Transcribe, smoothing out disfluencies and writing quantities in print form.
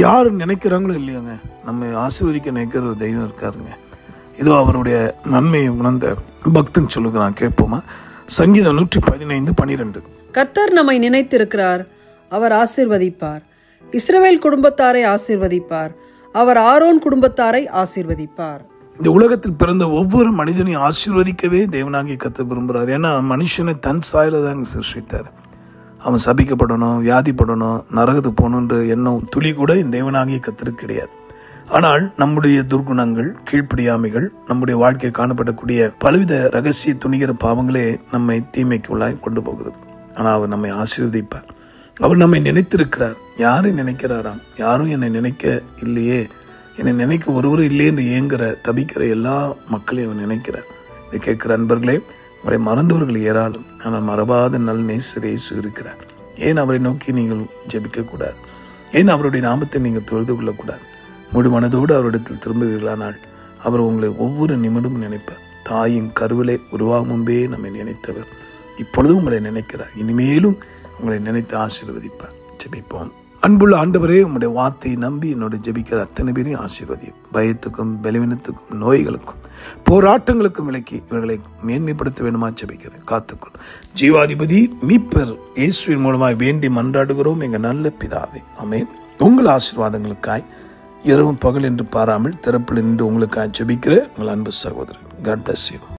யார் நினைக்கிறாங்களோ இல்லையோங்க, நம்ம ஆசீர்வதிக்க நினைக்கிற ஒரு தெய்வம் இருக்காருங்க. இதோ அவருடைய நன்மையை உணர்ந்த பக்தன் சொல்லுகிறான், கேட்போமா? சங்கீதம் 115:12. கர்த்தர் நம்மை நினைத்திருக்கிறார், அவர் ஆசீர்வதிப்பார். இஸ்ரவேல் குடும்பத்தாரை ஆசீர்வதிப்பார், அவர் ஆரோன் குடும்பத்தாரை ஆசீர்வதிப்பார். இந்த உலகத்தில் பிறந்த ஒவ்வொரு மனிதனையும் ஆசீர்வதிக்கவே தேவனாகிய கர்த்தர் விரும்புகிறார். ஏன்னா மனுஷனை தன் சாயல தாங்க சிருஷ்டித்தார். அவன் சபிக்கப்படணும், வியாதிப்படணும், நரகத்துக்கு போகணுன்ற எண்ணம் துளி கூட இந்த தேவனாகிய கர்த்தருக்கு கிடையாது. ஆனால் நம்முடைய துர்குணங்கள், கீழ்ப்படியாமைகள், நம்முடைய வாழ்க்கையில் காணப்படக்கூடிய பலவித ரகசிய துணிகிற பாவங்களே நம்மை தீமைக்கு உள்ளாய் கொண்டு போகிறது. ஆனால் அவர் நம்மை ஆசீர்வதிப்பார். அவர் நம்மை நினைத்திருக்கிறார். யாரை நினைக்கிறாராம்? யாரும் என்னை நினைக்க இல்லையே, என்னை நினைக்க ஒருவரும் இல்லை என்று ஏங்குற தபிக்கிற எல்லா மக்களையும் அவர் நினைக்கிறார். இதை கேட்கிற அன்பர்களே, உங்களை மறந்தவர்கள் ஏராளம், ஆனால் மறவாத நல் நேசர் இயேசு இருக்கிறார். ஏன் அவரை நோக்கி நீங்கள் ஜெபிக்கக்கூடாது? ஏன் அவருடைய நாமத்தை நீங்கள் தொழுது கொள்ளக்கூடாது? முழு மனதோடு அவரிடத்தில் திரும்புவீர்களானால் அவர் உங்களை ஒவ்வொரு நிமிடமும் நினைப்பார். தாயின் கருவிலை உருவாகும் முன்பே நம்மை நினைத்தவர் இப்பொழுதும் உங்களை நினைக்கிறார். இனிமேலும் உங்களை நினைத்து ஆசீர்வதிப்பார். ஜெபிப்போம். அன்புள்ள ஆண்டவரே, உம்முடைய வார்த்தையை நம்பி என்னோட ஜெபிக்கிற அத்தனை பேரையும் ஆசீர்வதியும். பயத்துக்கும், பலவீனத்துக்கும், நோய்களுக்கும், போராட்டங்களுக்கும் விலக்கி இவர்களை மேன்மைப்படுத்த வேண்டுமா ஜெபிக்கிறேன். காத்துக்கொள். ஜீவாதிபதி மீட்பர் இயேசுவின் மூலமாய் வேண்டி மன்றாடுகிறோம் எங்கள் நல்ல பிதாவே, ஆமென். உங்கள் ஆசீர்வாதங்களுக்காய் இரவும் பகல் என்று பாராமல் திறப்பில் நின்று உங்களுக்காக ஜெபிக்கிற உங்கள் அன்பு சகோதரன். God bless you.